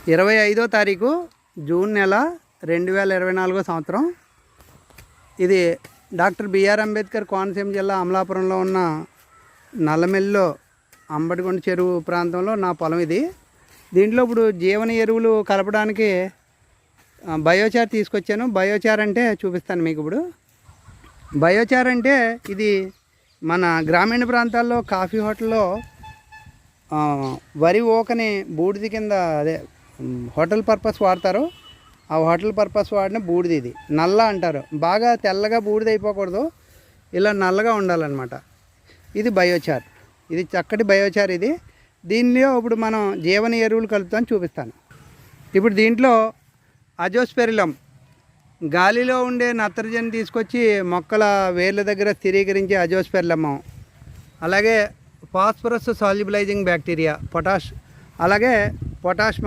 25వ తారీఖు జూన్ నెల 2024 సంవత్సరం. ఇది డాక్టర్ బిఆర్ అంబేద్కర్ కోనసీమ జిల్లా అమలాపురంలో ఉన్న నల్లమెల్లో అంబటిగొండ చెరువు ప్రాంతంలో నా పొలం ఇది. దీంట్లో ఇప్పుడు జీవన ఎరువులు కలపడానికి బయోచార్ తీసుకొచ్చాను. బయోచార్ అంటే చూపిస్తాను మీకు. ఇప్పుడు బయోచార్ అంటే ఇది మన గ్రామీణ ప్రాంతాల్లో కాఫీ హోటల్లో వరి ఓకని బూడిది కింద అదే హోటల్ పర్పస్ వాడతారు. ఆ హోటల్ పర్పస్ వాడిన బూడిది ఇది. నల్ల అంటారు. బాగా తెల్లగా బూడిద అయిపోకూడదు, ఇలా నల్లగా ఉండాలన్నమాట. ఇది బయోచార్. ఇది చక్కటి బయోచార్ ఇది. దీనిలో ఇప్పుడు మనం జీవన ఎరువులు కలుపుతాను, చూపిస్తాను. ఇప్పుడు దీంట్లో అజోస్పెరిలం గాలిలో ఉండే నత్రజని తీసుకొచ్చి మొక్కల వేర్ల దగ్గర స్థిరీకరించే అజోస్పెరిలము, అలాగే ఫాస్ఫరస్ సాల్యుబలైజింగ్ బ్యాక్టీరియా పొటాష్, అలాగే పొటాష్